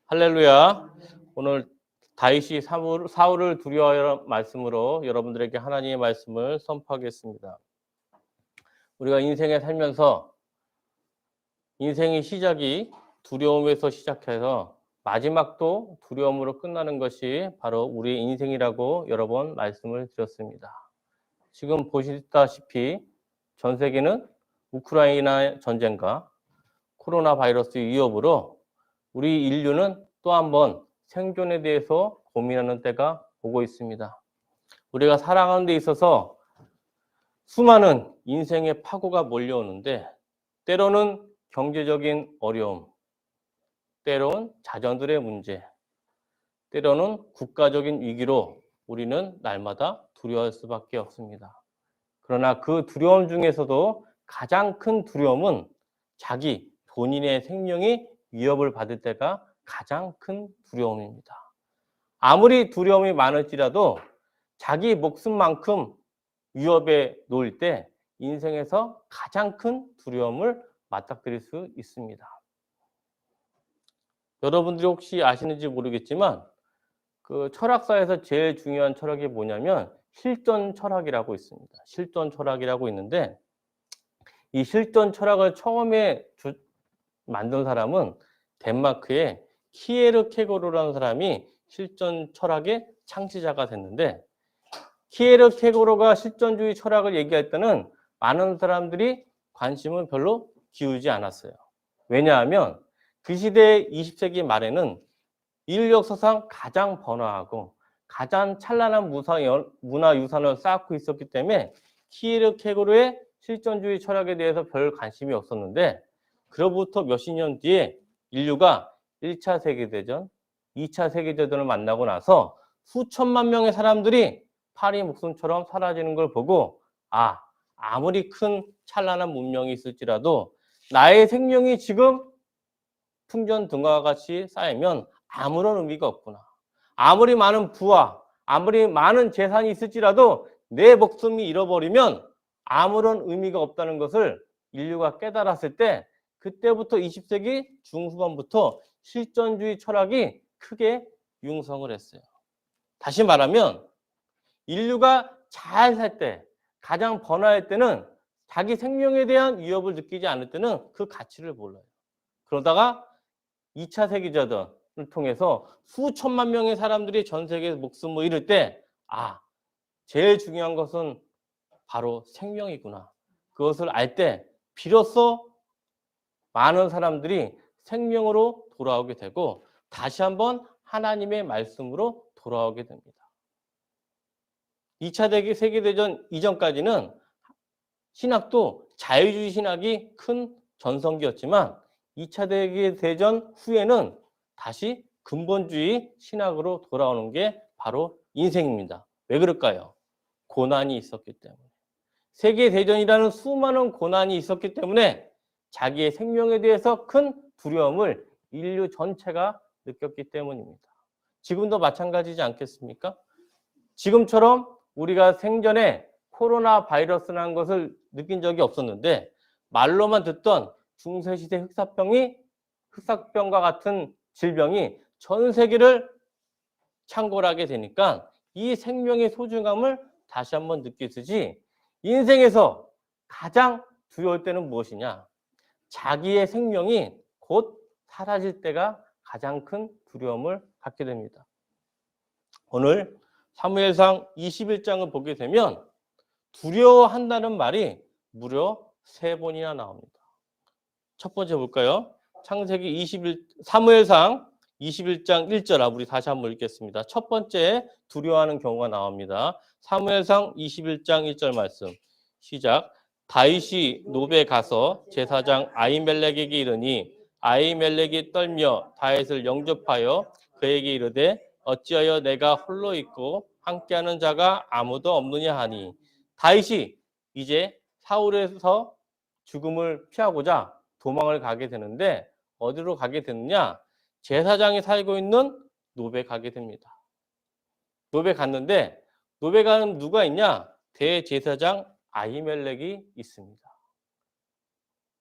할렐루야. 오늘 다윗이 사울을 두려워하여 말씀으로 여러분들에게 하나님의 말씀을 선포하겠습니다. 우리가 인생에 살면서 인생의 시작이 두려움에서 시작해서 마지막도 두려움으로 끝나는 것이 바로 우리의 인생이라고 여러 번 말씀을 드렸습니다. 지금 보시다시피 전 세계는 우크라이나 전쟁과 코로나 바이러스 위협으로 우리 인류는 또 한 번 생존에 대해서 고민하는 때가 오고 있습니다. 우리가 살아가는 데 있어서 수많은 인생의 파고가 몰려오는데 때로는 경제적인 어려움, 때로는 자녀들의 문제, 때로는 국가적인 위기로 우리는 날마다 두려워할 수밖에 없습니다. 그러나 그 두려움 중에서도 가장 큰 두려움은 자기 본인의 생명이 위협을 받을 때가 가장 큰 두려움입니다. 아무리 두려움이 많을지라도 자기 목숨만큼 위협에 놓일 때 인생에서 가장 큰 두려움을 맞닥뜨릴 수 있습니다. 여러분들이 혹시 아시는지 모르겠지만 그 철학사에서 제일 중요한 철학이 뭐냐면 실존 철학이라고 있습니다. 실존 철학이라고 있는데 이 실존 철학을 처음에 만든 사람은 덴마크의 키에르케고르라는 사람이 실존 철학의 창시자가 됐는데 키에르케고르가 실존주의 철학을 얘기할 때는 많은 사람들이 관심을 별로 기울이지 않았어요. 왜냐하면 그 시대의 20세기 말에는 인류 역사상 가장 번화하고 가장 찬란한 문화유산을 쌓고 있었기 때문에 키에르케고르의 실존주의 철학에 대해서 별 관심이 없었는데 그로부터 몇십 년 뒤에 인류가 1차 세계대전, 2차 세계대전을 만나고 나서 수천만 명의 사람들이 파리 목숨처럼 사라지는 걸 보고 아무리 큰 찬란한 문명이 있을지라도 나의 생명이 지금 풍전등화와 같이 쌓이면 아무런 의미가 없구나. 아무리 많은 부와 아무리 많은 재산이 있을지라도 내 목숨이 잃어버리면 아무런 의미가 없다는 것을 인류가 깨달았을 때 그때부터 20세기 중후반부터 실존주의 철학이 크게 융성을 했어요. 다시 말하면 인류가 잘 살 때, 가장 번화할 때는 자기 생명에 대한 위협을 느끼지 않을 때는 그 가치를 몰라요. 그러다가 2차 세계대전을 통해서 수천만 명의 사람들이 전 세계에서 목숨을 잃을 때 제일 중요한 것은 바로 생명이구나. 그것을 알 때 비로소 많은 사람들이 생명으로 돌아오게 되고 다시 한번 하나님의 말씀으로 돌아오게 됩니다. 2차 세계대전 이전까지는 신학도 자유주의 신학이 큰 전성기였지만 2차 세계대전 후에는 다시 근본주의 신학으로 돌아오는 게 바로 인생입니다. 왜 그럴까요? 고난이 있었기 때문에. 세계대전이라는 수많은 고난이 있었기 때문에 자기의 생명에 대해서 큰 두려움을 인류 전체가 느꼈기 때문입니다. 지금도 마찬가지지 않겠습니까? 지금처럼 우리가 생전에 코로나 바이러스라는 것을 느낀 적이 없었는데 말로만 듣던 중세시대 흑사병과 같은 질병이 전 세계를 창궐하게 되니까 이 생명의 소중함을 다시 한번 느끼듯이 인생에서 가장 두려울 때는 무엇이냐? 자기의 생명이 곧 사라질 때가 가장 큰 두려움을 갖게 됩니다. 오늘 사무엘상 21장을 보게 되면 두려워한다는 말이 무려 3번이나 나옵니다. 첫 번째 볼까요? 사무엘상 21장 1절 우리 다시 한번 읽겠습니다. 첫 번째 두려워하는 경우가 나옵니다. 사무엘상 21장 1절 말씀 시작. 다윗이 노베 가서 제사장 아히멜렉에게 이르니 아히멜렉이 떨며 다윗을 영접하여 그에게 이르되 어찌하여 내가 홀로 있고 함께하는 자가 아무도 없느냐 하니 다윗이 이제 사울에서 죽음을 피하고자 도망을 가게 되는데 어디로 가게 되느냐? 제사장이 살고 있는 노베 가게 됩니다. 노베 갔는데 노베 가는 누가 있냐? 대제사장 아히멜렉이 있습니다.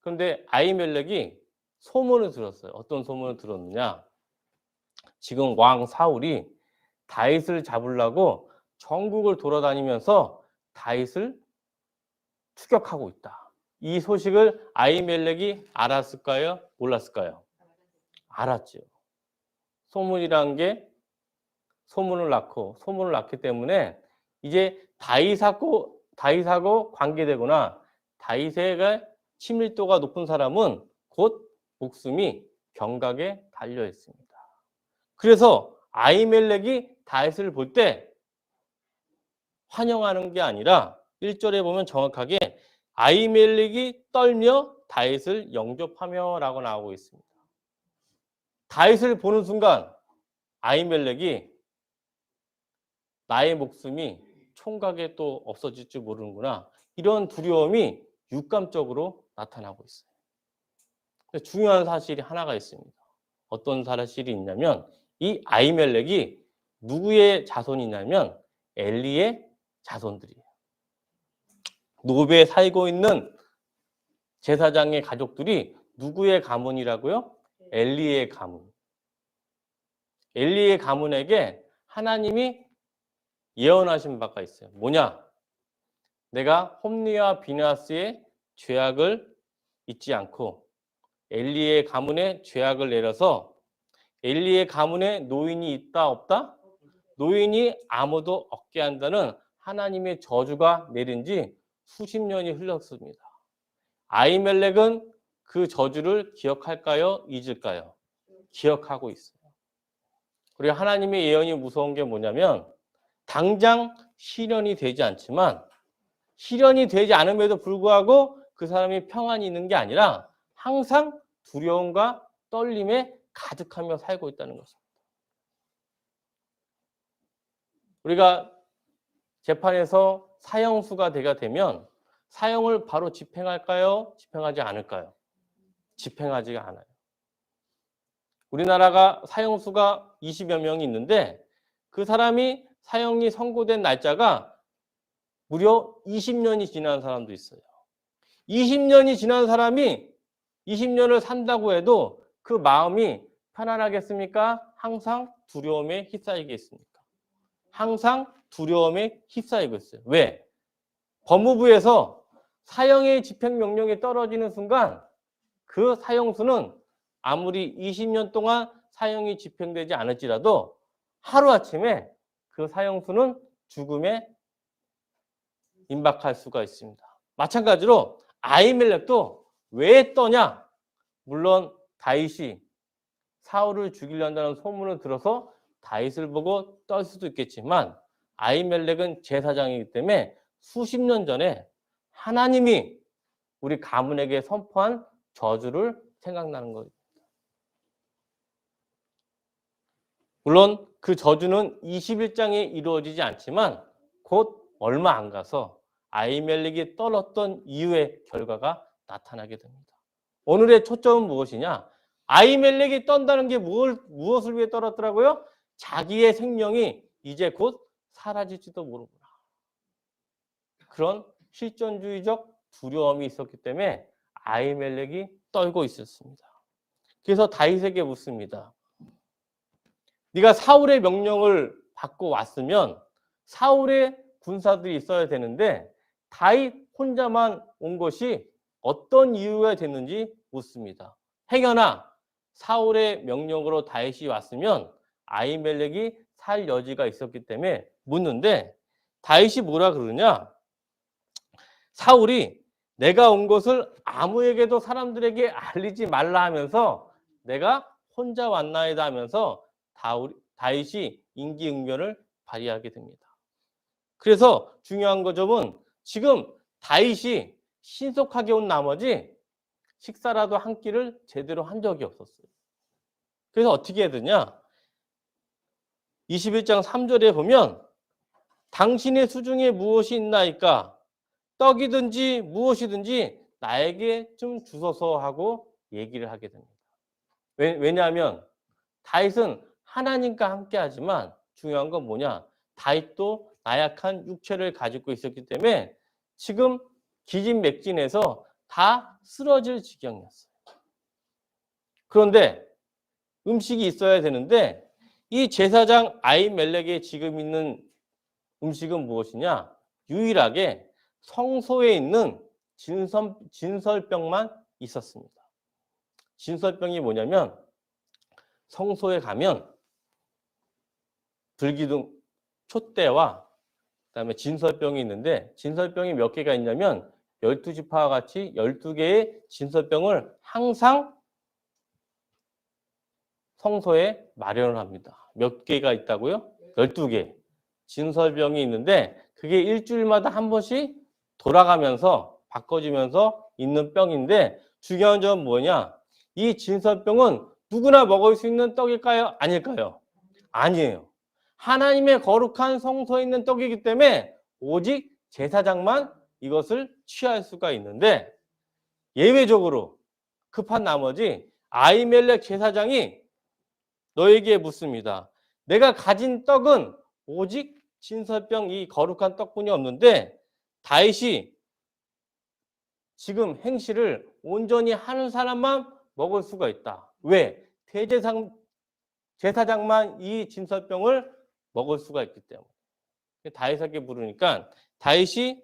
그런데 아히멜렉이 소문을 들었어요. 어떤 소문을 들었느냐? 지금 왕 사울이 다윗을 잡으려고 전국을 돌아다니면서 다윗을 추격하고 있다. 이 소식을 아히멜렉이 알았을까요? 몰랐을까요? 알았죠. 소문이란 게 소문을 낳기 때문에 이제 다윗하고 관계되거나 다윗의 친밀도가 높은 사람은 곧 목숨이 경각에 달려 있습니다. 그래서 아히멜렉이 다윗을 볼 때 환영하는 게 아니라 1절에 보면 정확하게 아히멜렉이 떨며 다윗을 영접하며 라고 나오고 있습니다. 다윗을 보는 순간 아히멜렉이 나의 목숨이 총각에 또 없어질 줄 모르는구나. 이런 두려움이 육감적으로 나타나고 있어요. 중요한 사실이 하나가 있습니다. 어떤 사실이 있냐면 이 아히멜렉이 누구의 자손이냐면 엘리의 자손들이에요. 노베에 살고 있는 제사장의 가족들이 누구의 가문이라고요? 엘리의 가문. 엘리의 가문에게 하나님이 예언하신 바가 있어요. 뭐냐? 내가 홈리와 비나스의 죄악을 잊지 않고 엘리의 가문에 죄악을 내려서 엘리의 가문에 노인이 있다 없다? 노인이 아무도 없게 한다는 하나님의 저주가 내린 지 수십 년이 흘렀습니다. 아히멜렉은 그 저주를 기억할까요? 잊을까요? 기억하고 있어요. 그리고 하나님의 예언이 무서운 게 뭐냐면 당장 실현이 되지 않지만 실현이 되지 않음에도 불구하고 그 사람이 평안이 있는 게 아니라 항상 두려움과 떨림에 가득하며 살고 있다는 것입니다. 우리가 재판에서 사형수가 되면 사형을 바로 집행할까요? 집행하지 않을까요? 집행하지 않아요. 우리나라가 사형수가 20여 명이 있는데 그 사람이 사형이 선고된 날짜가 무려 20년이 지난 사람도 있어요. 20년이 지난 사람이 20년을 산다고 해도 그 마음이 편안하겠습니까? 항상 두려움에 휩싸이겠습니까? 항상 두려움에 휩싸이고 있어요. 왜? 법무부에서 사형의 집행명령이 떨어지는 순간 그 사형수는 아무리 20년 동안 사형이 집행되지 않을지라도 하루아침에 그 사형수는 죽음에 임박할 수가 있습니다. 마찬가지로 아히멜렉도 왜 떠냐? 물론 다윗이 사울을 죽이려는 소문을 들어서 다윗을 보고 떨 수도 있겠지만 아히멜렉은 제사장이기 때문에 수십 년 전에 하나님이 우리 가문에게 선포한 저주를 생각나는 거예요. 물론 그 저주는 21장에 이루어지지 않지만 곧 얼마 안 가서 아히멜렉이 떨었던 이유의 결과가 나타나게 됩니다. 오늘의 초점은 무엇이냐? 아히멜렉이 떤다는 게 무엇을 위해 떨었더라고요? 자기의 생명이 이제 곧 사라질지도 모르구나. 그런 실존주의적 두려움이 있었기 때문에 아히멜렉이 떨고 있었습니다. 그래서 다윗에게 묻습니다. 네가 사울의 명령을 받고 왔으면 사울의 군사들이 있어야 되는데 다윗 혼자만 온 것이 어떤 이유가 됐는지 묻습니다. 행여나 사울의 명령으로 다윗이 왔으면 아히멜렉이 살 여지가 있었기 때문에 묻는데 다윗이 뭐라 그러냐? 사울이 내가 온 것을 아무에게도 사람들에게 알리지 말라 하면서 내가 혼자 왔나이다 하면서 다윗이 임기응변을 발휘하게 됩니다. 그래서 중요한 점은 지금 다윗이 신속하게 온 나머지 식사라도 한 끼를 제대로 한 적이 없었어요. 그래서 어떻게 해야 되냐? 21장 3절에 보면 당신의 수중에 무엇이 있나이까? 떡이든지 무엇이든지 나에게 좀 주소서 하고 얘기를 하게 됩니다. 왜냐하면 다윗은 하나님과 함께 하지만 중요한 건 뭐냐? 다윗도 나약한 육체를 가지고 있었기 때문에 지금 기진맥진해서 다 쓰러질 지경이었어요. 그런데 음식이 있어야 되는데 이 제사장 아히멜렉에 지금 있는 음식은 무엇이냐? 유일하게 성소에 있는 진설병만 있었습니다. 진설병이 뭐냐면 성소에 가면 불기둥 촛대와 그다음에 진설병이 있는데 진설병이 몇 개가 있냐면 12지파와 같이 12개의 진설병을 항상 성소에 마련을 합니다. 몇 개가 있다고요? 12개. 진설병이 있는데 그게 일주일마다 한 번씩 돌아가면서 바꿔지면서 있는 병인데 중요한 점은 뭐냐? 이 진설병은 누구나 먹을 수 있는 떡일까요? 아닐까요? 아니에요. 하나님의 거룩한 성소에 있는 떡이기 때문에 오직 제사장만 이것을 취할 수가 있는데 예외적으로 급한 나머지 아히멜렉 제사장이 너에게 묻습니다. 내가 가진 떡은 오직 진설병 이 거룩한 떡뿐이 없는데 다윗이 지금 행실을 온전히 하는 사람만 먹을 수가 있다. 왜? 제사장만 이 진설병을 먹을 수가 있기 때문에. 다윗에게 물으니까 다윗이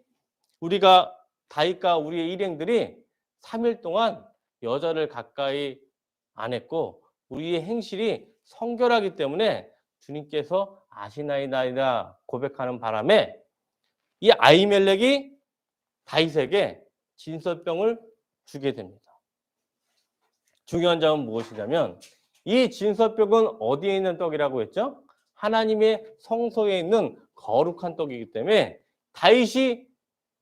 다윗과 우리의 일행들이 3일 동안 여자를 가까이 안 했고 우리의 행실이 성결하기 때문에 주님께서 아시나이다 고백하는 바람에 이 아히멜렉이 다윗에게 진설병을 주게 됩니다. 중요한 점은 무엇이냐면 이 진설병은 어디에 있는 떡이라고 했죠? 하나님의 성소에 있는 거룩한 떡이기 때문에 다윗이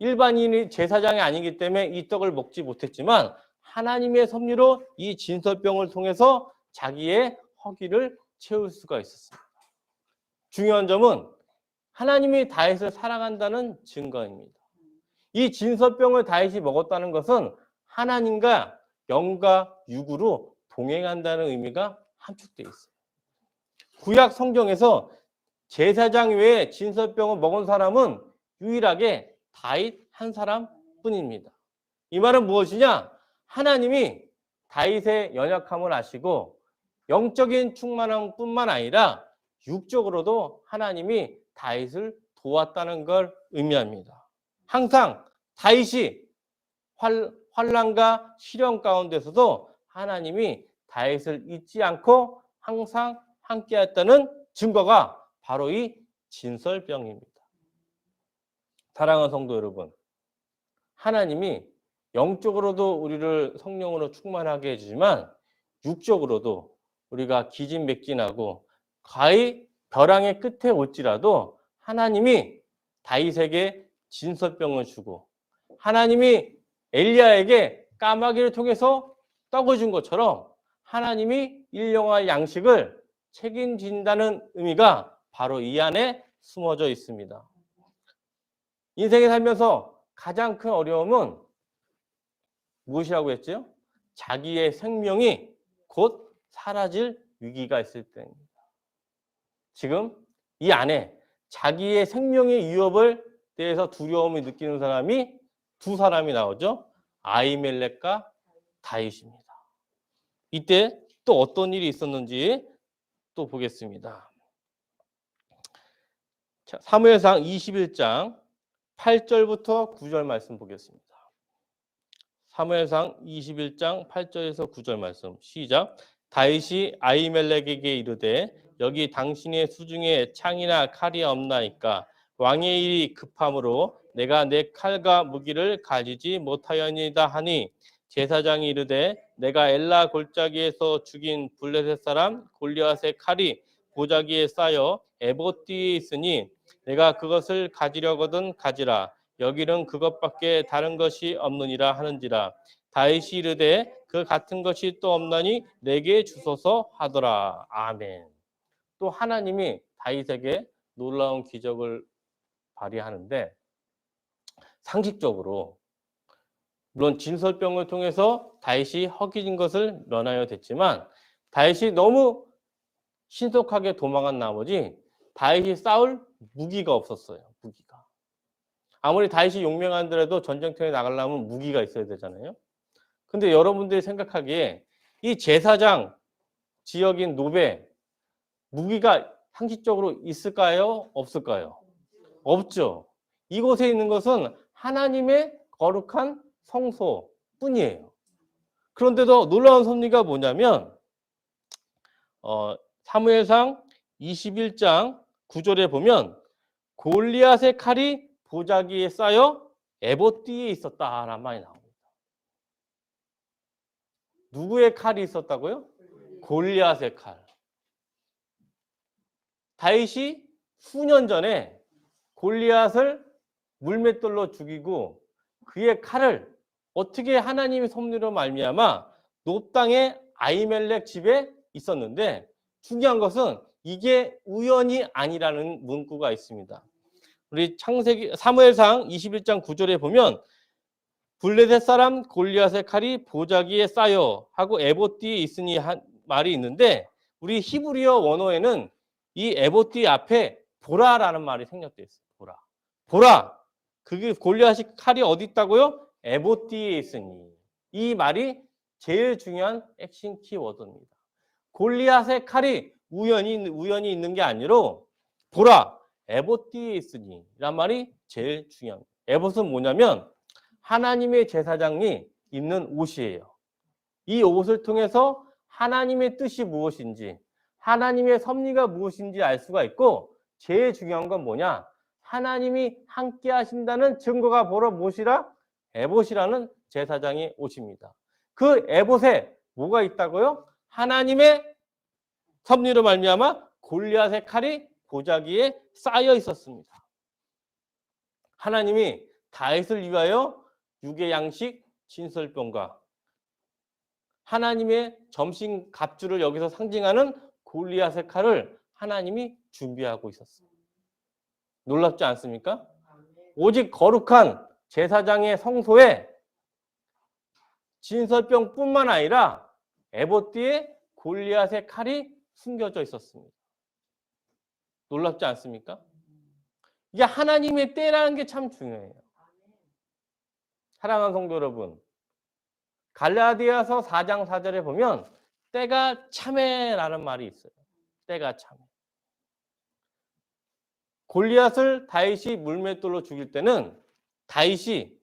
일반인이 제사장이 아니기 때문에 이 떡을 먹지 못했지만 하나님의 섭리로 이 진설병을 통해서 자기의 허기를 채울 수가 있었습니다. 중요한 점은 하나님이 다윗을 사랑한다는 증거입니다. 이 진설병을 다윗이 먹었다는 것은 하나님과 영과 육으로 동행한다는 의미가 함축되어 있어요. 구약 성경에서 제사장 외에 진설병을 먹은 사람은 유일하게 다윗 한 사람뿐입니다. 이 말은 무엇이냐? 하나님이 다윗의 연약함을 아시고 영적인 충만함뿐만 아니라 육적으로도 하나님이 다윗을 도왔다는 걸 의미합니다. 항상 다윗이 환난과 시련 가운데서도 하나님이 다윗을 잊지 않고 항상 함께했다는 증거가 바로 이 진설병입니다. 사랑하는 성도 여러분, 하나님이 영적으로도 우리를 성령으로 충만하게 해주지만 육적으로도 우리가 기진맥진하고 가히 벼랑의 끝에 올지라도 하나님이 다윗에게 진설병을 주고 하나님이 엘리야에게 까마귀를 통해서 떡을 준 것처럼 하나님이 일용할 양식을 책임진다는 의미가 바로 이 안에 숨어져 있습니다. 인생에 살면서 가장 큰 어려움은 무엇이라고 했죠? 자기의 생명이 곧 사라질 위기가 있을 때입니다. 지금 이 안에 자기의 생명의 위협을 대해서 두려움을 느끼는 사람이 두 사람이 나오죠. 아히멜렉과 다윗입니다. 이때 또 어떤 일이 있었는지 또 보겠습니다. 자, 사무엘상 21장 8절부터 9절 말씀 보겠습니다. 사무엘상 21장 8절에서 9절 말씀 시작. 다윗이 아히멜렉에게 이르되 여기 당신의 수중에 창이나 칼이 없나이까 왕의 일이 급함으로 내가 내 칼과 무기를 가지지 못하였니다 하니 제사장이 이르되 내가 엘라 골짜기에서 죽인 블레셋 사람 골리앗의 칼이 보자기에 쌓여 에봇 뒤에 있으니 내가 그것을 가지려거든 가지라. 여기는 그것밖에 다른 것이 없느니라 하는지라. 다윗이 이르되 그 같은 것이 또 없나니 내게 주소서 하더라. 아멘. 또 하나님이 다윗에게 놀라운 기적을 발휘하는데 상식적으로 물론 진설병을 통해서 다윗이 허기진 것을 면하여 됐지만 다윗이 너무 신속하게 도망한 나머지 다윗이 싸울 무기가 없었어요. 무기가. 아무리 다윗이 용맹한더라도 전쟁터에 나가려면 무기가 있어야 되잖아요. 근데 여러분들이 생각하기에 이 제사장 지역인 노베 무기가 상식적으로 있을까요? 없을까요? 없죠. 이곳에 있는 것은 하나님의 거룩한 성소뿐이에요. 그런데도 놀라운 섭리가 뭐냐면 사무엘상 21장 9절에 보면 골리앗의 칼이 보자기에 쌓여 에봇뒤에 있었다라는 말이 나옵니다. 누구의 칼이 있었다고요? 골리앗의 칼. 다윗이 수년 전에 골리앗을 물맷돌로 죽이고 그의 칼을 어떻게 하나님의 섭리로 말미암아 놋 땅의 아히멜렉 집에 있었는데 중요한 것은 이게 우연이 아니라는 문구가 있습니다. 우리 창세기 사무엘상 21장 9절에 보면 블레셋 사람 골리앗의 칼이 보자기에 쌓여 하고 에봇뒤에 있으니 한 말이 있는데 우리 히브리어 원어에는 이 에봇뒤 앞에 보라라는 말이 생략되어 있어요. 보라. 보라. 그게 골리앗의 칼이 어디 있다고요? 에봇뒤에 있으니. 이 말이 제일 중요한 핵심 키워드입니다. 골리앗의 칼이 우연히 있는 게 아니라 보라. 에봇뒤에 있으니 이란 말이 제일 중요합니다. 에봇은 뭐냐면 하나님의 제사장이 입는 옷이에요. 이 옷을 통해서 하나님의 뜻이 무엇인지 하나님의 섭리가 무엇인지 알 수가 있고 제일 중요한 건 뭐냐? 하나님이 함께 하신다는 증거가 바로 무엇이라? 에봇이라는 제사장의 옷입니다. 그 에봇에 뭐가 있다고요? 하나님의 섭리로 말미암아 골리앗의 칼이 보자기에 쌓여 있었습니다. 하나님이 다윗을 위하여 육의 양식 진설병과 하나님의 점심 갑주를 여기서 상징하는 골리앗의 칼을 하나님이 준비하고 있었어요. 놀랍지 않습니까? 오직 거룩한 제사장의 성소에 진설병뿐만 아니라 에봇뒤에 골리앗의 칼이 숨겨져 있었습니다. 놀랍지 않습니까? 이게 하나님의 때라는 게 참 중요해요. 사랑하는 성도 여러분, 갈라디아서 4장 4절에 보면 때가 참에라는 말이 있어요. 때가 참에. 골리앗을 다윗이 물맷돌로 죽일 때는 다윗이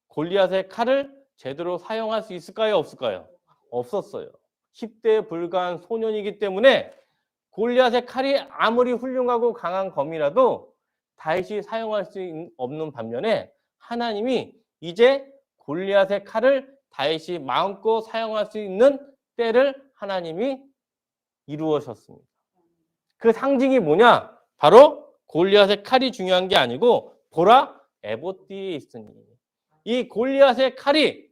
골리앗의 칼을 제대로 사용할 수 있을까요? 없을까요? 없었어요. 10대에 불과한 소년이기 때문에 골리앗의 칼이 아무리 훌륭하고 강한 검이라도 다윗이 사용할 수 없는 반면에 하나님이 이제 골리앗의 칼을 다윗이 마음껏 사용할 수 있는 때를 하나님이 이루어셨습니다. 그 상징이 뭐냐? 바로 골리앗의 칼이 중요한 게 아니고 보라 에봇뒤에 있으니 이 골리앗의 칼이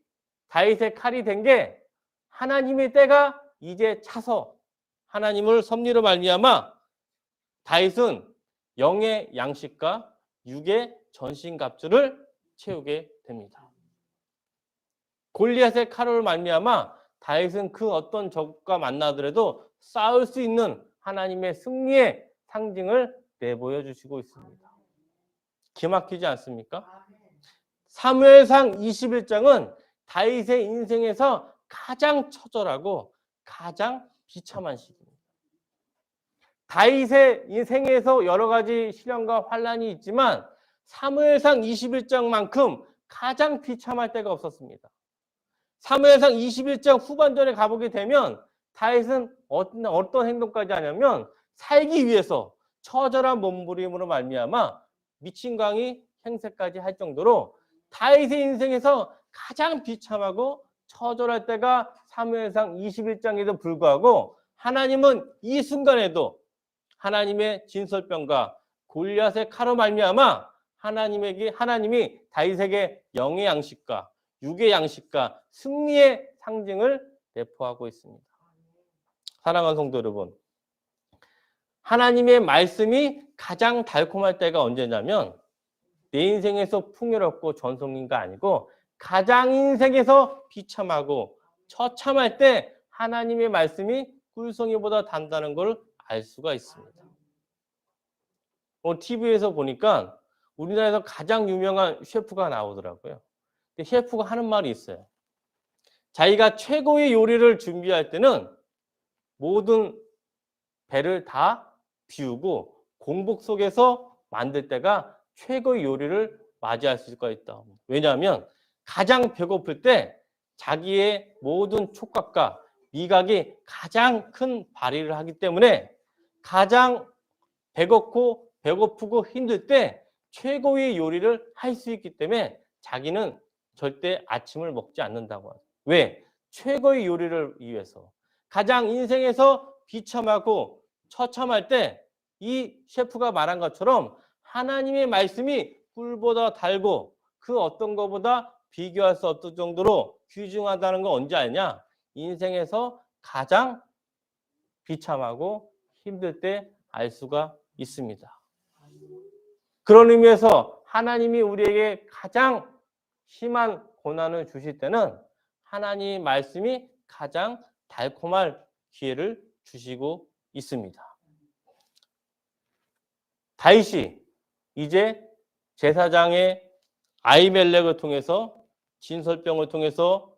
다윗의 칼이 된 게 하나님의 때가 이제 차서 하나님을 섭리로 말미암아 다윗은 영의 양식과 육의 전신갑주를 채우게 됩니다. 골리앗의 칼을 말미암아 다윗은 그 어떤 적과 만나더라도 싸울 수 있는 하나님의 승리의 상징을 내보여 주시고 있습니다. 기막히지 않습니까? 사무엘상 21장은 다윗의 인생에서 가장 처절하고 가장 비참한 시기입니다. 다윗의 인생에서 여러 가지 시련과 환란이 있지만 사무엘상 21장만큼 가장 비참할 때가 없었습니다. 사무엘상 21장 후반전에 가보게 되면 다윗은 어떤 행동까지 하냐면 살기 위해서 처절한 몸부림으로 말미암아 미친 광이 행세까지 할 정도로 다윗의 인생에서 가장 비참하고 처절할 때가 사무엘상 21장에도 불구하고 하나님은 이 순간에도 하나님의 진설병과 골리앗의 칼로 말미암아 하나님이 다윗에게 영의 양식과 육의 양식과 승리의 상징을 내포하고 있습니다. 사랑하는 성도 여러분, 하나님의 말씀이 가장 달콤할 때가 언제냐면 내 인생에서 풍요롭고 전성기가 아니고 가장 인생에서 비참하고 처참할 때 하나님의 말씀이 꿀송이보다 단다는 걸 알 수가 있습니다. TV에서 보니까 우리나라에서 가장 유명한 셰프가 나오더라고요. 근데 셰프가 하는 말이 있어요. 자기가 최고의 요리를 준비할 때는 모든 배를 다 비우고 공복 속에서 만들 때가 최고의 요리를 맞이할 수가 있다. 왜냐하면 가장 배고플 때 자기의 모든 촉각과 미각이 가장 큰 발휘를 하기 때문에 가장 배고프고 힘들 때 최고의 요리를 할 수 있기 때문에 자기는 절대 아침을 먹지 않는다고 하죠. 왜? 최고의 요리를 위해서. 가장 인생에서 비참하고 처참할 때 이 셰프가 말한 것처럼 하나님의 말씀이 꿀보다 달고 그 어떤 것보다 비교할 수 없을 정도로 귀중하다는 건 언제 알냐? 인생에서 가장 비참하고 힘들 때 알 수가 있습니다. 그런 의미에서 하나님이 우리에게 가장 심한 고난을 주실 때는 하나님의 말씀이 가장 달콤할 기회를 주시고 있습니다. 다윗이 이제 제사장의 아히멜렉을 통해서 진설병을 통해서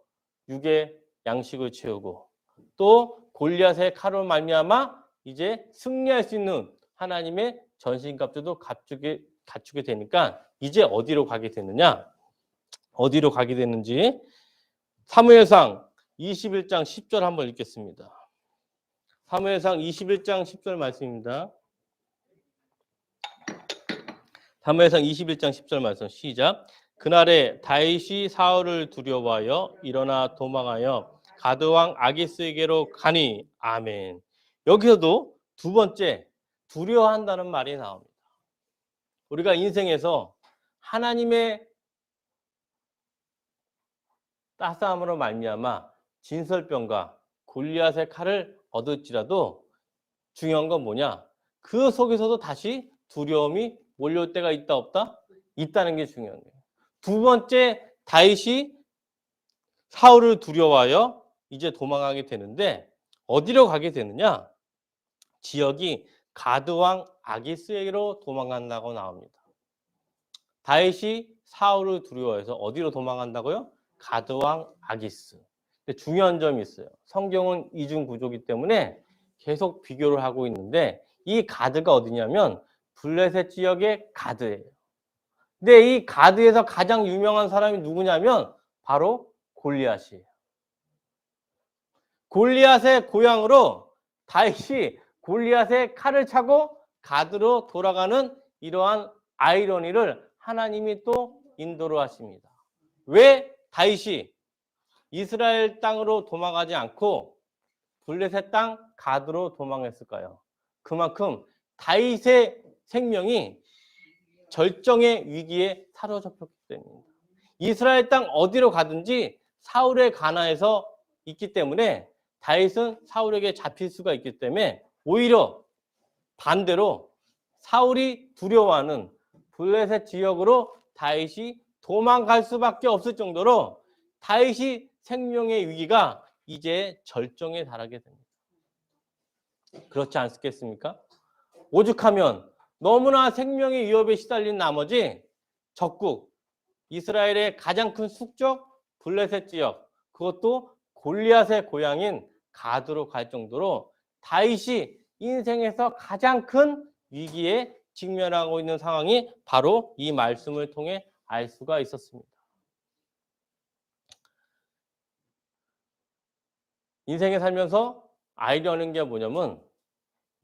육의 양식을 채우고 또 골리앗의 칼로 말미암아 이제 승리할 수 있는 하나님의 전신갑주도 갖추게 되니까 이제 어디로 가게 되느냐? 어디로 가게 되는지 사무엘상 21장 10절 한번 읽겠습니다. 사무엘상 21장 10절 말씀입니다. 사무엘상 21장 10절 말씀 시작. 그날에 다윗이 사울을 두려워하여 일어나 도망하여 가드왕 아기스에게로 가니. 아멘. 여기서도 두 번째 두려워한다는 말이 나옵니다. 우리가 인생에서 하나님의 따스함으로 말미암아 진설병과 골리앗의 칼을 얻을지라도 중요한 건 뭐냐? 그 속에서도 다시 두려움이 몰려올 때가 있다 없다? 있다는 게 중요한 거예요. 두 번째 다윗이 사울을 두려워하여 이제 도망가게 되는데 어디로 가게 되느냐? 지역이 가드왕 아기스에게로 도망간다고 나옵니다. 다윗이 사울을 두려워해서 어디로 도망간다고요? 가드왕 아기스. 근데 중요한 점이 있어요. 성경은 이중 구조이기 때문에 계속 비교를 하고 있는데 이 가드가 어디냐면 블레셋 지역의 가드예요. 근데 이 가드에서 가장 유명한 사람이 누구냐면 바로 골리앗이에요. 골리앗의 고향으로 다윗이 골리앗의 칼을 차고 가드로 돌아가는 이러한 아이러니를 하나님이 또 인도를 하십니다. 왜 다윗이 이스라엘 땅으로 도망가지 않고 블레셋 땅 가드로 도망했을까요? 그만큼 다윗의 생명이 절정의 위기에 사로잡혔기 때문입니다. 이스라엘 땅 어디로 가든지 사울의 관하에서 있기 때문에 다윗은 사울에게 잡힐 수가 있기 때문에 오히려 반대로 사울이 두려워하는 블레셋 지역으로 다윗이 도망갈 수밖에 없을 정도로 다윗이 생명의 위기가 이제 절정에 달하게 됩니다. 그렇지 않겠습니까? 오죽하면 너무나 생명의 위협에 시달린 나머지 적국 이스라엘의 가장 큰 숙적 블레셋 지역, 그것도 골리앗의 고향인 가드로 갈 정도로 다윗이 인생에서 가장 큰 위기에 직면하고 있는 상황이 바로 이 말씀을 통해 알 수가 있었습니다. 인생에 살면서 아이러니한 게 뭐냐면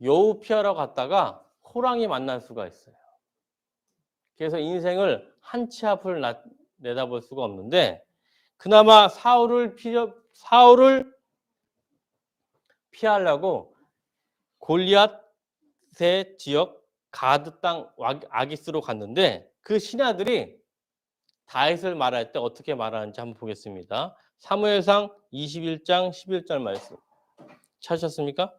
여우 피하러 갔다가 호랑이 만날 수가 있어요. 그래서 인생을 한 치 앞을 내다볼 수가 없는데 그나마 사울을 피하려고 골리앗의 지역 가드 땅 아기스로 갔는데 그 신하들이 다윗을 말할 때 어떻게 말하는지 한번 보겠습니다. 사무엘상 21장 11절 말씀 찾으셨습니까?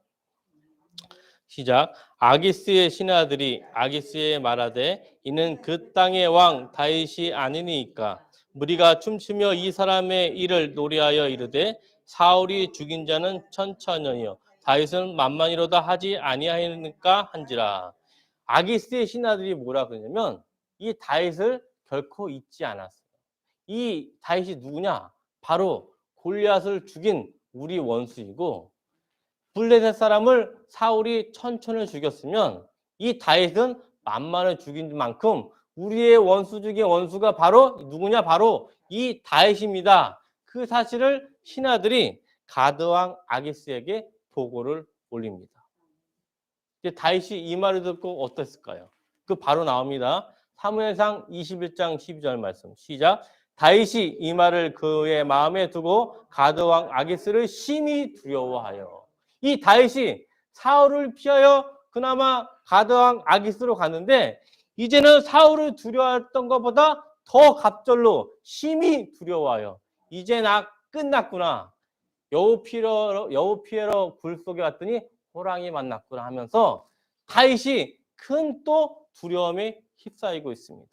시작. 아기스의 신하들이 아기스에 말하되 이는 그 땅의 왕 다윗이 아니니까 무리가 춤추며 이 사람의 일을 노래하여 이르되 사울이 죽인 자는 천천히요 다윗은 만만이로다 하지 아니하니까 한지라. 아기스의 신하들이 뭐라 그러냐면 이 다윗을 결코 잊지 않았어요. 이 다윗이 누구냐? 바로 골리앗을 죽인 우리 원수이고 블레셋 사람을 사울이 1000을 죽였으면 이 다윗은 10,000을 죽인 만큼 우리의 원수 중에 원수가 바로 누구냐? 바로 이 다윗입니다. 그 사실을 신하들이 가드왕 아기스에게 보고를 올립니다. 이제 다윗이 이 말을 듣고 어땠을까요? 그 바로 나옵니다. 사무엘상 21장 12절 말씀 시작. 다윗이 이 말을 그의 마음에 두고 가드왕 아기스를 심히 두려워하여. 이 다윗이 사울을 피하여 그나마 가드왕 아기스로 갔는데 이제는 사울을 두려워했던 것보다 더 갑절로 심히 두려워하여 이제 나 끝났구나. 여우 피해러 굴 속에 왔더니 호랑이 만났구나 하면서 다윗이 큰 또 두려움에 휩싸이고 있습니다.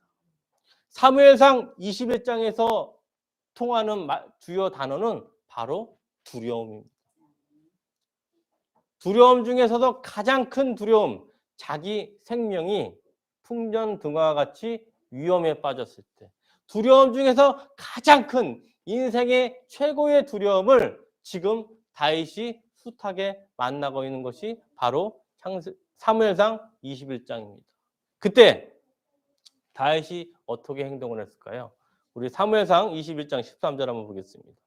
사무엘상 21장에서 통하는 주요 단어는 바로 두려움입니다. 두려움 중에서도 가장 큰 두려움, 자기 생명이 풍전등화와 같이 위험에 빠졌을 때, 두려움 중에서 가장 큰 인생의 최고의 두려움을 지금 다윗이 숱하게 만나고 있는 것이 바로 사무엘상 21장입니다. 그때 다윗이 어떻게 행동을 했을까요? 우리 사무엘상 21장 13절 한번 보겠습니다.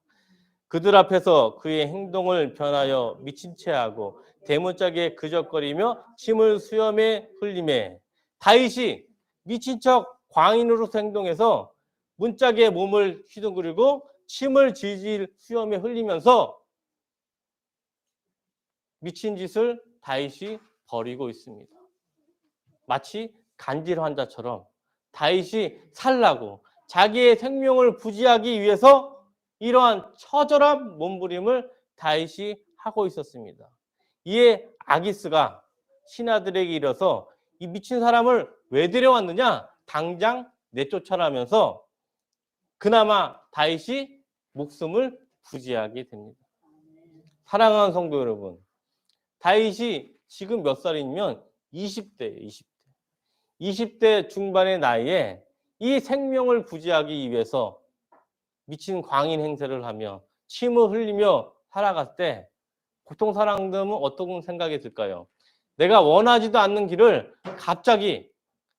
그들 앞에서 그의 행동을 변하여 미친 채 하고 대문짝에 그적거리며 침을 수염에 흘리매. 다윗이 미친 척 광인으로서 행동해서 문짝에 몸을 휘둥그리고 침을 질질 수염에 흘리면서 미친 짓을 다윗이 벌이고 있습니다. 마치 간질 환자처럼 다윗이 살라고 자기의 생명을 부지하기 위해서 이러한 처절한 몸부림을 다윗이 하고 있었습니다. 이에 아기스가 신하들에게 이르러서 이 미친 사람을 왜 데려왔느냐? 당장 내쫓아라면서 그나마 다윗이 목숨을 부지하게 됩니다. 사랑하는 성도 여러분, 다윗이 지금 몇 살이면 20대예요. 20대 중반의 나이에 이 생명을 부지하기 위해서 미친 광인 행세를 하며 침을 흘리며 살아갈 때 보통 사람들은 어떤 생각이 들까요? 내가 원하지도 않는 길을 갑자기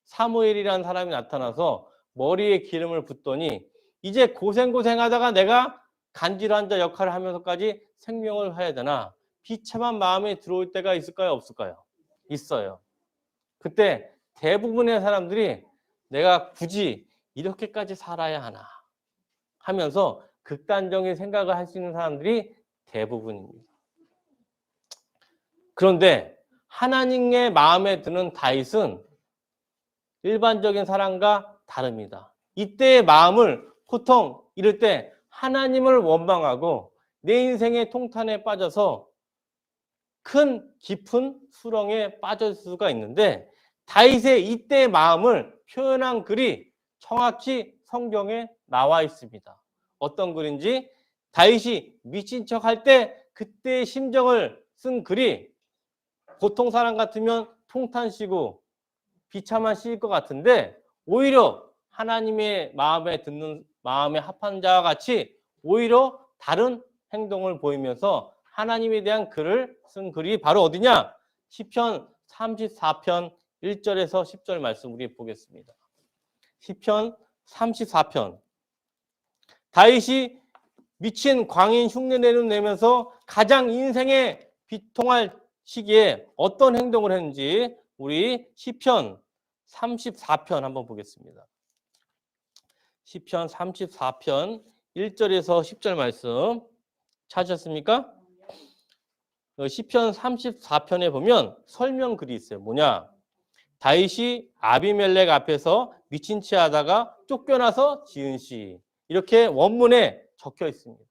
사무엘이라는 사람이 나타나서 머리에 기름을 붓더니 이제 고생하다가 내가 간질환 자 역할을 하면서까지 생명을 해야 되나? 비참한 마음에 들어올 때가 있을까요? 없을까요? 있어요. 그때 대부분의 사람들이 내가 굳이 이렇게까지 살아야 하나 하면서 극단적인 생각을 할 수 있는 사람들이 대부분입니다. 그런데 하나님의 마음에 드는 다윗은 일반적인 사람과 다릅니다. 이때의 마음을 보통 이럴 때 하나님을 원망하고 내 인생의 통탄에 빠져서 큰 깊은 수렁에 빠질 수가 있는데 다윗의 이때의 마음을 표현한 글이 정확히 성경에 나와 있습니다. 어떤 글인지 다윗이 미친 척 할 때 그때의 심정을 쓴 글이 보통 사람 같으면 통탄시고 비참한 시일 것 같은데 오히려 하나님의 마음에 듣는 마음에 합한 자와 같이 오히려 다른 행동을 보이면서 하나님에 대한 글을 쓴 글이 바로 어디냐? 시편 34편 1절에서 10절 말씀 우리 보겠습니다. 시편 34편. 다윗이 미친 광인 흉내내는 내면서 가장 인생에 비통할 시기에 어떤 행동을 했는지 우리 시편 34편 한번 보겠습니다. 시편 34편 1절에서 10절 말씀 찾으셨습니까? 시편 34편에 보면 설명글이 있어요. 뭐냐? 다윗이 아비멜렉 앞에서 미친 채 하다가 쫓겨나서 지은 시. 이렇게 원문에 적혀 있습니다.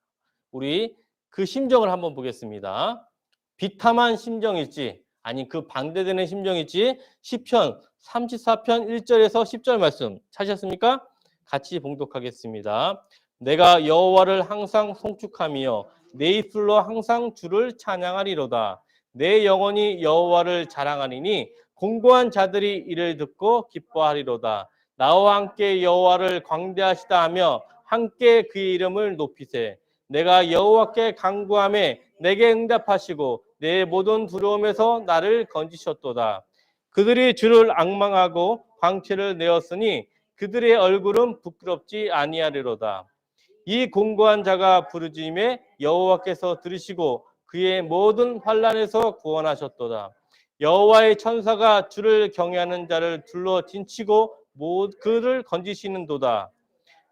우리 그 심정을 한번 보겠습니다. 비참한 심정일지 아니 그 반대되는 심정일지 시편 34편 1절에서 10절 말씀 찾으셨습니까? 같이 봉독하겠습니다. 내가 여호와를 항상 송축하며 내 입술로 항상 주를 찬양하리로다. 내 영혼이 여호와를 자랑하리니 공고한 자들이 이를 듣고 기뻐하리로다. 나와 함께 여호와를 광대하시다 하며 함께 그의 이름을 높이세. 내가 여호와께 간구하매 내게 응답하시고 내 모든 두려움에서 나를 건지셨도다. 그들이 주를 앙망하고 광채를 내었으니 그들의 얼굴은 부끄럽지 아니하리로다. 이 공고한 자가 부르짖음에 여호와께서 들으시고 그의 모든 환난에서 구원하셨도다. 여호와의 천사가 주를 경외하는 자를 둘러 진치고 그를 건지시는도다.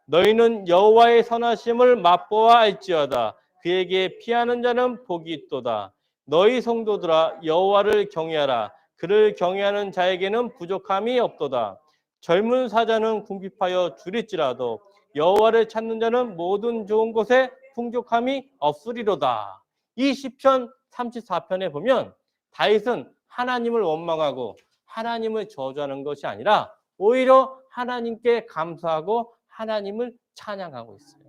너희는 여호와의 선하심을 맛보아 알지어다. 그에게 피하는 자는 복이 있도다. 너희 성도들아 여호와를 경외하라. 그를 경외하는 자에게는 부족함이 없도다. 젊은 사자는 궁핍하여 줄일지라도 여호와를 찾는 자는 모든 좋은 곳에 풍족함이 없으리로다. 이 시편 34편에 보면 다윗은 하나님을 원망하고 하나님을 저주하는 것이 아니라 오히려 하나님께 감사하고 하나님을 찬양하고 있어요.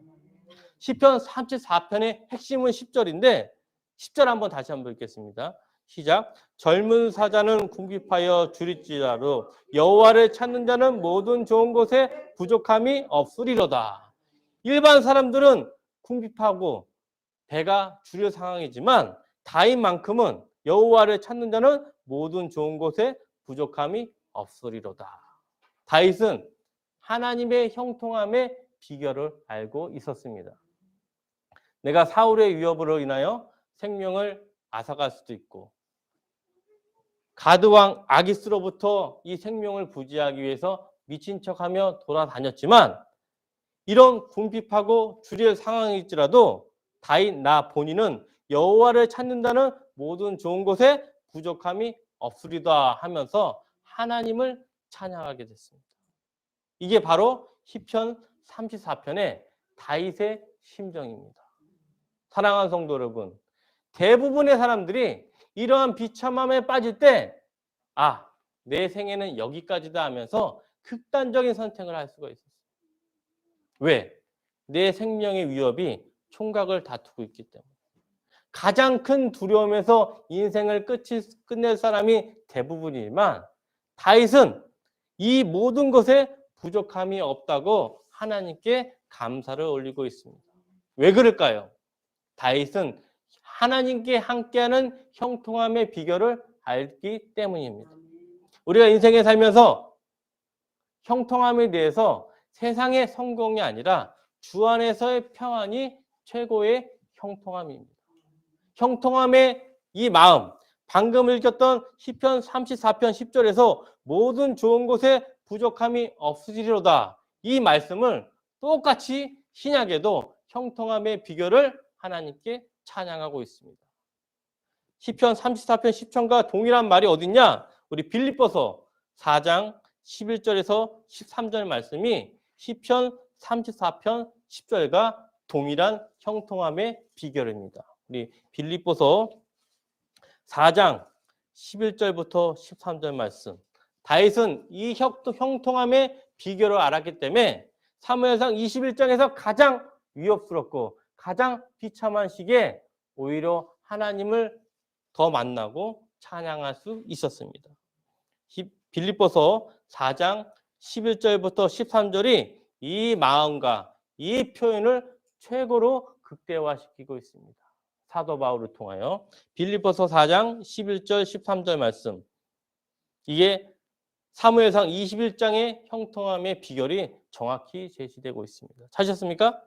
시편 34편의 핵심은 10절인데 10절 한번 다시 한번 읽겠습니다. 시작. 젊은 사자는 궁핍하여 줄일지라도 여호와를 찾는 자는 모든 좋은 곳에 부족함이 없으리로다. 일반 사람들은 궁핍하고 배가 줄여 상황이지만 다윗만큼은 여호와를 찾는 자는 모든 좋은 곳에 부족함이 없으리로다. 다윗은 하나님의 형통함의 비결을 알고 있었습니다. 내가 사울의 위협으로 인하여 생명을 앗아갈 수도 있고 가드왕 아기스로부터 이 생명을 부지하기 위해서 미친 척하며 돌아다녔지만 이런 궁핍하고 줄일 상황일지라도 다윗 나 본인은 여호와를 찾는다는 모든 좋은 곳에 부족함이 없으리다 하면서 하나님을 찬양하게 됐습니다. 이게 바로 시편 34편의 다윗의 심정입니다. 사랑하는 성도 여러분, 대부분의 사람들이 이러한 비참함에 빠질 때 내 생애는 여기까지다 하면서 극단적인 선택을 할 수가 있었어요. 왜? 내 생명의 위협이 총각을 다투고 있기 때문에. 가장 큰 두려움에서 인생을 끝낼 사람이 대부분이지만 다윗은 이 모든 것에 부족함이 없다고 하나님께 감사를 올리고 있습니다. 왜 그럴까요? 다윗은 하나님께 함께하는 형통함의 비결을 알기 때문입니다. 우리가 인생에 살면서 형통함에 대해서 세상의 성공이 아니라 주 안에서의 평안이 최고의 형통함입니다. 형통함의 이 마음, 방금 읽었던 시편 34편 10절에서 모든 좋은 곳에 부족함이 없으리로다. 이 말씀을 똑같이 신약에도 형통함의 비결을 하나님께 찬양하고 있습니다. 시편 34편 10절과 동일한 말이 어딨냐? 우리 빌립보서 4장 11절에서 13절 말씀이 시편 34편 10절과 동일한 형통함의 비결입니다. 우리 빌립보서 4장 11절부터 13절 말씀. 다윗은 이 형통함의 비결을 알았기 때문에 사무엘상 21장에서 가장 위협스럽고 가장 비참한 시기에 오히려 하나님을 더 만나고 찬양할 수 있었습니다. 빌립보서 4장 11절부터 13절이 이 마음과 이 표현을 최고로 극대화시키고 있습니다. 사도 바울을 통하여 빌립보서 4장 11절 13절 말씀, 이게 사무엘상 21장의 형통함의 비결이 정확히 제시되고 있습니다. 찾으셨습니까?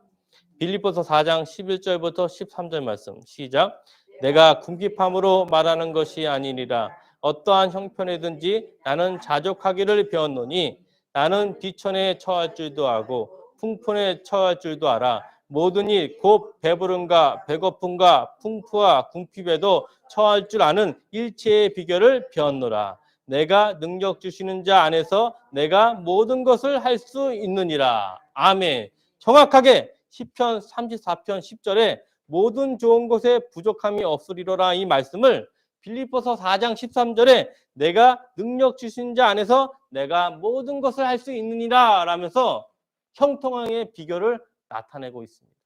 빌립보서 4장 11절부터 13절 말씀 시작. 내가 궁핍함으로 말하는 것이 아니니라. 어떠한 형편이든지 나는 자족하기를 배웠노니 나는 비천에 처할 줄도 알고 풍풍에 처할 줄도 알아. 모든 일 곧 배부름과 배고픔과 풍부와 궁핍에도 처할 줄 아는 일체의 비결을 배웠노라. 내가 능력 주시는 자 안에서 내가 모든 것을 할 수 있느니라. 아멘. 정확하게 시편 34편 10절에 모든 좋은 것에 부족함이 없으리로라 이 말씀을 빌립보서 4장 13절에 내가 능력 주신 자 안에서 내가 모든 것을 할 수 있느니라 라면서 형통함의 비결을 나타내고 있습니다.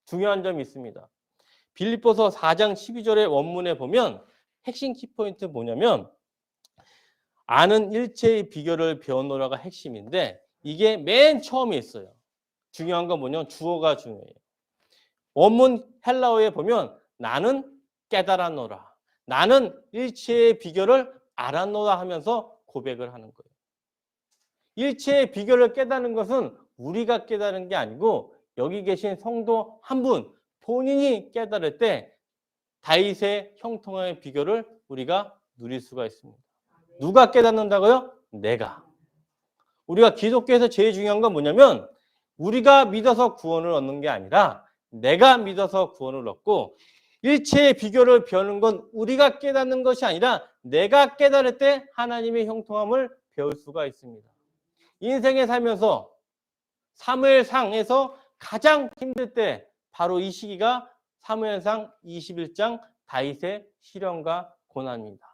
중요한 점이 있습니다. 빌립보서 4장 12절의 원문에 보면 핵심 키포인트 뭐냐면 아는 일체의 비결을 배워노라가 핵심인데 이게 맨 처음에 있어요. 중요한 건 뭐냐면 주어가 중요해요. 원문 헬라어에 보면 나는 깨달았노라. 나는 일체의 비결을 알았노라 하면서 고백을 하는 거예요. 일체의 비결을 깨닫는 것은 우리가 깨달은 게 아니고 여기 계신 성도 한 분 본인이 깨달을 때 다윗의 형통함의 비결을 우리가 누릴 수가 있습니다. 누가 깨닫는다고요? 내가. 우리가 기독교에서 제일 중요한 건 뭐냐면 우리가 믿어서 구원을 얻는 게 아니라 내가 믿어서 구원을 얻고 일체의 비결을 배우는 건 우리가 깨닫는 것이 아니라 내가 깨달을 때 하나님의 형통함을 배울 수가 있습니다. 인생에 살면서 사무엘상에서 가장 힘들 때 바로 이 시기가 사무엘상 21장 다윗의 시련과 고난입니다.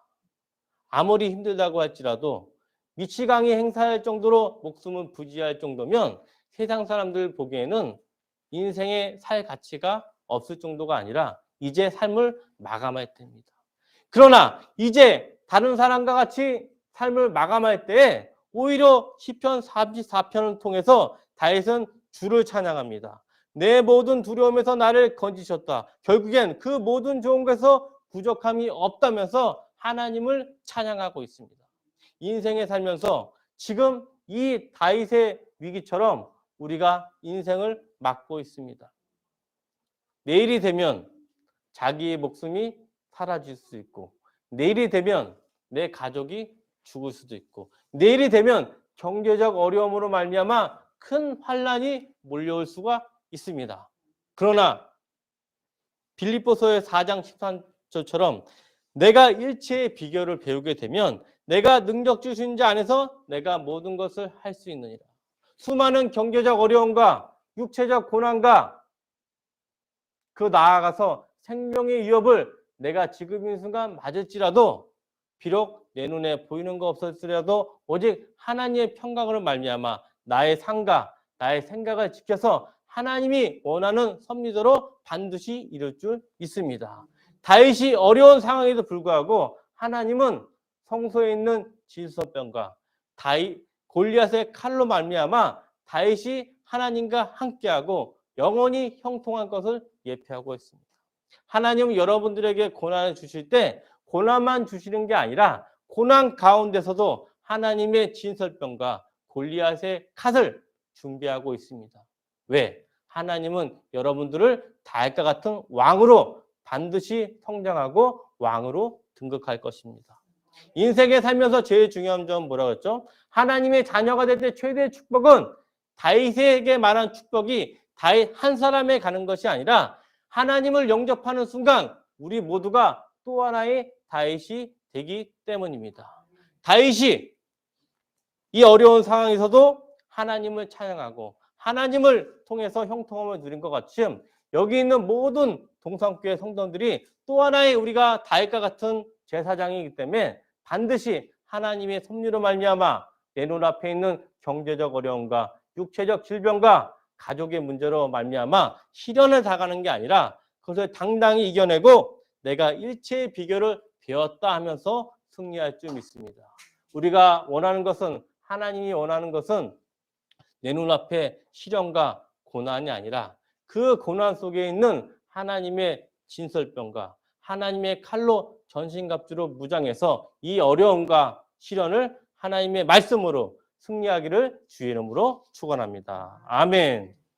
아무리 힘들다고 할지라도 미치광이 행사할 정도로 목숨은 부지할 정도면 세상 사람들 보기에는 인생의 살 가치가 없을 정도가 아니라 이제 삶을 마감할 때입니다. 그러나 이제 다른 사람과 같이 삶을 마감할 때에 오히려 시편 44편을 통해서 다윗은 주를 찬양합니다. 내 모든 두려움에서 나를 건지셨다. 결국엔 그 모든 좋은 것에서 부족함이 없다면서 하나님을 찬양하고 있습니다. 인생에 살면서 지금 이 다윗의 위기처럼 우리가 인생을 맞고 있습니다. 내일이 되면 자기의 목숨이 사라질 수 있고 내일이 되면 내 가족이 죽을 수도 있고 내일이 되면 경제적 어려움으로 말미암아 큰 환란이 몰려올 수가 있습니다. 그러나 빌립보서의 4장 13절처럼 내가 일체의 비결을 배우게 되면 내가 능력 주신 자 안에서 내가 모든 것을 할 수 있느니라. 수많은 경제적 어려움과 육체적 고난과 그 나아가서 생명의 위협을 내가 지금 이 순간 맞을지라도 비록 내 눈에 보이는 거 없었으라도 오직 하나님의 평강으로 말미암아 나의 삶과 나의 생각을 지켜서 하나님이 원하는 섭리대로 반드시 이룰 줄 믿습니다. 다윗이 어려운 상황에도 불구하고 하나님은 성소에 있는 지수병과 골리앗의 칼로 말미암아 다윗이 하나님과 함께하고 영원히 형통한 것을 예표하고 있습니다. 하나님은 여러분들에게 고난을 주실 때 고난만 주시는 게 아니라 고난 가운데서도 하나님의 진설병과 골리앗의 칼을 준비하고 있습니다. 왜? 하나님은 여러분들을 다윗과 같은 왕으로 반드시 성장하고 왕으로 등극할 것입니다. 인생에 살면서 제일 중요한 점은 뭐라고 했죠? 하나님의 자녀가 될 때 최대의 축복은 다윗에게 말한 축복이 다윗 한 사람에 가는 것이 아니라 하나님을 영접하는 순간 우리 모두가 또 하나의 다윗이 되기 때문입니다. 다윗이 이 어려운 상황에서도 하나님을 찬양하고 하나님을 통해서 형통함을 누린 것 같이 여기 있는 모든 동산교회 성도들이 또 하나의 우리가 다윗과 같은 제사장이기 때문에 반드시 하나님의 섭리로 말미암아 내 눈앞에 있는 경제적 어려움과 육체적 질병과 가족의 문제로 말미암아 시련을 당하는 게 아니라 그것을 당당히 이겨내고 내가 일체의 비결을 배웠다 하면서 승리할 줄 믿습니다. 우리가 원하는 것은 하나님이 원하는 것은 내 눈앞에 시련과 고난이 아니라 그 고난 속에 있는 하나님의 진설병과 하나님의 칼로 전신갑주로 무장해서 이 어려움과 시련을 하나님의 말씀으로 승리하기를 주의 이름으로 축원합니다. 아멘.